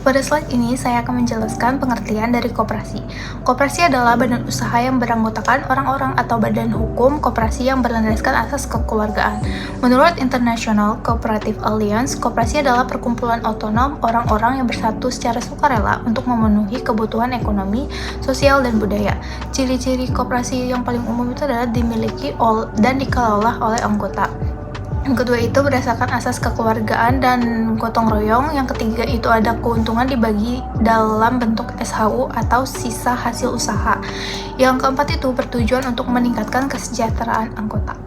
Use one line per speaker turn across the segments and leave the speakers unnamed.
Pada slide ini, saya akan menjelaskan pengertian dari koperasi. Koperasi adalah badan usaha yang beranggotakan orang-orang atau badan hukum koperasi yang berlandaskan asas kekeluargaan. Menurut International Cooperative Alliance, koperasi adalah perkumpulan otonom orang-orang yang bersatu secara sukarela untuk memenuhi kebutuhan ekonomi, sosial, dan budaya. Ciri-ciri koperasi yang paling umum itu adalah dimiliki dan dikelola oleh anggota. Yang kedua itu berdasarkan asas kekeluargaan dan gotong royong. Yang ketiga itu ada keuntungan dibagi dalam bentuk SHU atau sisa hasil usaha. Yang keempat itu bertujuan untuk meningkatkan kesejahteraan anggota.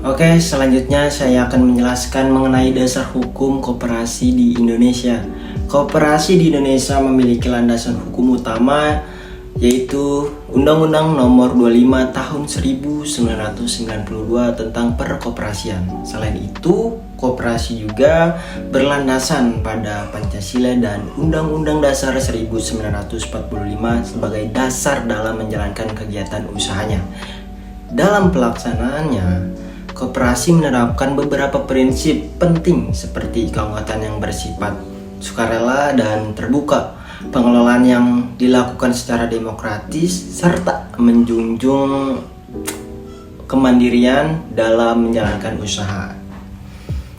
Oke, selanjutnya saya akan menjelaskan mengenai dasar hukum koperasi di Indonesia. Koperasi di Indonesia memiliki landasan hukum utama yaitu Undang-Undang Nomor 25 Tahun 1992 tentang perkoperasian. Selain itu, koperasi juga berlandasan pada Pancasila dan Undang-Undang Dasar 1945 sebagai dasar dalam menjalankan kegiatan usahanya. Dalam pelaksanaannya, koperasi menerapkan beberapa prinsip penting seperti keanggotaan yang bersifat sukarela dan terbuka, pengelolaan yang dilakukan secara demokratis, serta menjunjung kemandirian dalam menjalankan usaha.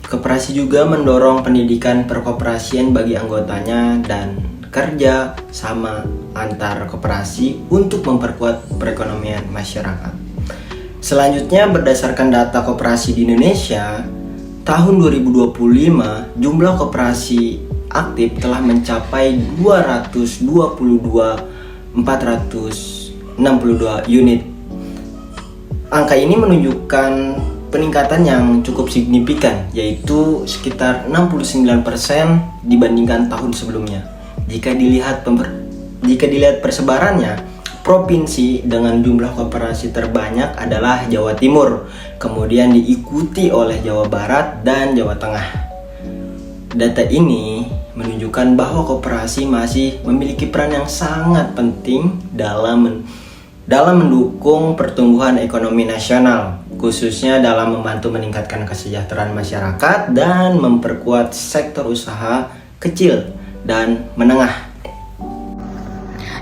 Koperasi juga mendorong pendidikan perkoperasian bagi anggotanya dan kerja sama antar koperasi untuk memperkuat perekonomian masyarakat. Selanjutnya, berdasarkan data koperasi di Indonesia, tahun 2025 jumlah koperasi aktif telah mencapai 222.462 unit. Angka ini menunjukkan peningkatan yang cukup signifikan, yaitu sekitar 69% dibandingkan tahun sebelumnya. Jika dilihat persebarannya, provinsi dengan jumlah koperasi terbanyak adalah Jawa Timur, kemudian diikuti oleh Jawa Barat dan Jawa Tengah. Data ini menunjukkan bahwa koperasi masih memiliki peran yang sangat penting dalam mendukung pertumbuhan ekonomi nasional, khususnya dalam membantu meningkatkan kesejahteraan masyarakat dan memperkuat sektor usaha kecil dan menengah.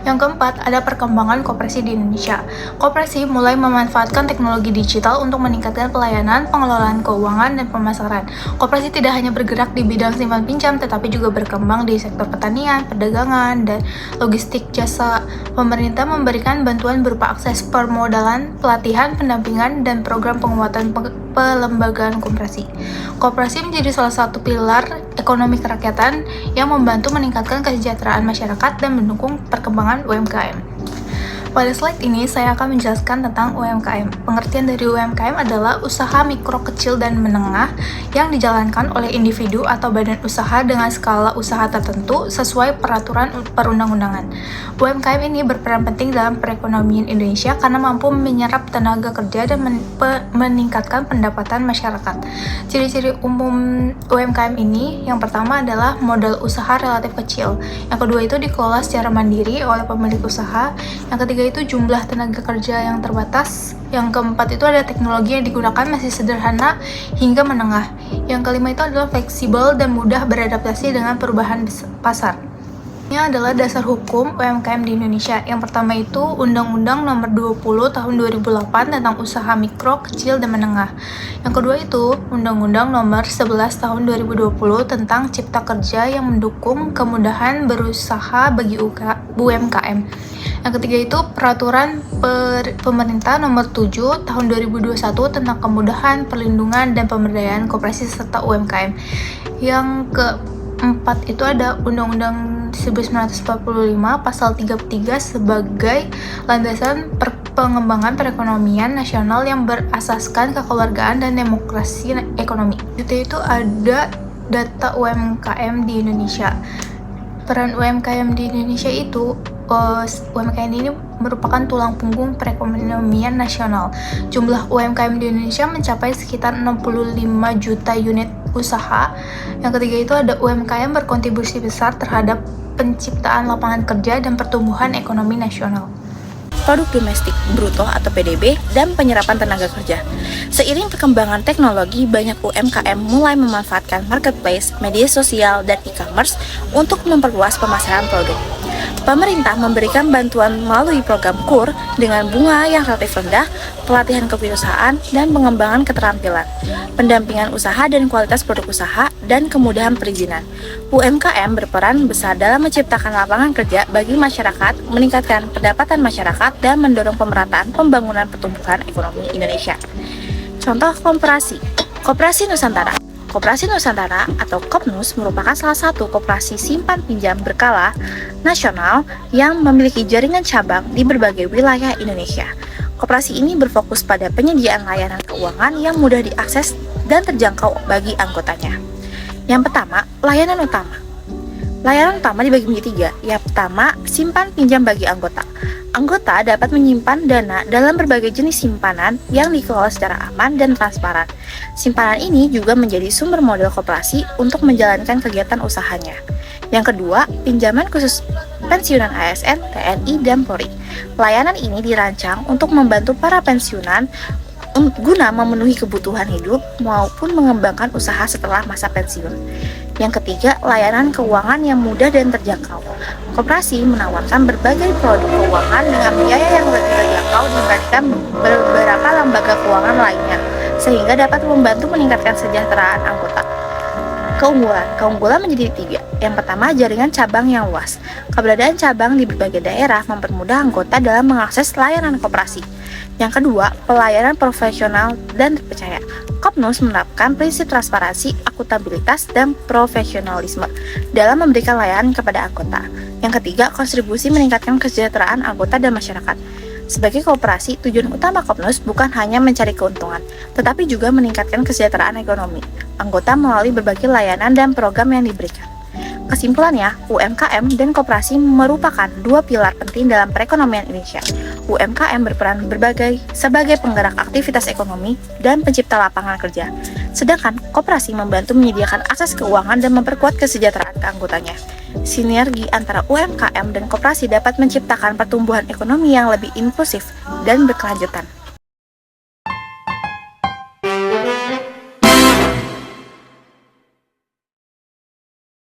Yang keempat, ada perkembangan koperasi di Indonesia. Koperasi mulai memanfaatkan teknologi digital untuk meningkatkan pelayanan, pengelolaan keuangan, dan pemasaran. Koperasi tidak hanya bergerak di bidang simpan pinjam, tetapi juga berkembang di sektor pertanian, perdagangan, dan logistik jasa. Pemerintah memberikan bantuan berupa akses permodalan, pelatihan, pendampingan, dan program penguatan pelembagaan koperasi. Koperasi menjadi salah satu pilar ekonomi kerakyatan yang membantu meningkatkan kesejahteraan masyarakat dan mendukung perkembangan UMKM. Pada slide ini, saya akan menjelaskan tentang UMKM. Pengertian dari UMKM adalah usaha mikro, kecil, dan menengah yang dijalankan oleh individu atau badan usaha dengan skala usaha tertentu sesuai peraturan perundang-undangan. UMKM ini berperan penting dalam perekonomian Indonesia karena mampu menyerap tenaga kerja dan meningkatkan pendapatan masyarakat. Ciri-ciri umum UMKM ini, yang pertama adalah modal usaha relatif kecil. Yang kedua itu dikelola secara mandiri oleh pemilik usaha. Yang ketiga itu jumlah tenaga kerja yang terbatas. Yang keempat itu ada teknologi yang digunakan masih sederhana hingga menengah. Yang kelima itu adalah fleksibel dan mudah beradaptasi dengan perubahan pasar. Ini adalah dasar hukum UMKM di Indonesia. Yang pertama itu Undang-Undang Nomor 20 Tahun 2008 tentang usaha mikro, kecil, dan menengah. Yang kedua itu Undang-Undang Nomor 11 Tahun 2020 tentang Cipta Kerja yang mendukung kemudahan berusaha bagi UMKM. Yang ketiga itu Peraturan Pemerintah Nomor 7 Tahun 2021 tentang kemudahan, perlindungan, dan pemberdayaan koperasi serta UMKM. Yang keempat itu ada Undang-Undang 1945 Pasal 33 sebagai landasan pengembangan perekonomian nasional yang berasaskan kekeluargaan dan demokrasi ekonomi. Itu ada data UMKM di Indonesia. Peran UMKM di Indonesia itu, UMKM ini merupakan tulang punggung perekonomian nasional. Jumlah UMKM di Indonesia mencapai sekitar 65 juta unit usaha. Yang ketiga itu ada UMKM berkontribusi besar terhadap penciptaan lapangan kerja dan pertumbuhan ekonomi nasional.
produk domestik bruto atau PDB, dan penyerapan tenaga kerja. Seiring perkembangan teknologi, banyak UMKM mulai memanfaatkan marketplace, media sosial, dan e-commerce untuk memperluas pemasaran produk. Pemerintah memberikan bantuan melalui program KUR dengan bunga yang relatif rendah, pelatihan kewirausahaan, dan pengembangan keterampilan, pendampingan usaha dan kualitas produk usaha, dan kemudahan perizinan. UMKM berperan besar dalam menciptakan lapangan kerja bagi masyarakat, meningkatkan pendapatan masyarakat, dan mendorong pemerataan pembangunan pertumbuhan ekonomi Indonesia. Contoh Koperasi Nusantara. Koperasi Nusantara atau Kopnus merupakan salah satu koperasi simpan pinjam berkala nasional yang memiliki jaringan cabang di berbagai wilayah Indonesia. Koperasi ini berfokus pada penyediaan layanan keuangan yang mudah diakses dan terjangkau bagi anggotanya. Yang pertama, layanan utama. Layanan utama dibagi menjadi 3. Yang pertama, simpan pinjam bagi anggota. Anggota dapat menyimpan dana dalam berbagai jenis simpanan yang dikelola secara aman dan transparan. Simpanan ini juga menjadi sumber modal koperasi untuk menjalankan kegiatan usahanya. Yang kedua, pinjaman khusus pensiunan ASN, TNI, dan Polri. Pelayanan ini dirancang untuk membantu para pensiunan guna memenuhi kebutuhan hidup maupun mengembangkan usaha setelah masa pensiun. Yang ketiga, layanan keuangan yang mudah dan terjangkau. Koperasi menawarkan berbagai produk keuangan dengan biaya yang lebih terjangkau dibandingkan beberapa lembaga keuangan lainnya, sehingga dapat membantu meningkatkan kesejahteraan anggota. Keunggulan menjadi 3. Yang pertama, jaringan cabang yang luas. Keberadaan cabang di berbagai daerah mempermudah anggota dalam mengakses layanan koperasi. Yang kedua, pelayanan profesional dan terpercaya. Kopnus menerapkan prinsip transparansi, akuntabilitas, dan profesionalisme dalam memberikan layanan kepada anggota. Yang ketiga, kontribusi meningkatkan kesejahteraan anggota dan masyarakat. Sebagai koperasi, tujuan utama Kopnus bukan hanya mencari keuntungan, tetapi juga meningkatkan kesejahteraan ekonomi anggota melalui berbagai layanan dan program yang diberikan. Kesimpulannya, UMKM dan koperasi merupakan dua pilar penting dalam perekonomian Indonesia. UMKM berperan sebagai penggerak aktivitas ekonomi dan pencipta lapangan kerja, sedangkan koperasi membantu menyediakan akses keuangan dan memperkuat kesejahteraan keanggotanya. Sinergi antara UMKM dan koperasi dapat menciptakan pertumbuhan ekonomi yang lebih inklusif dan berkelanjutan.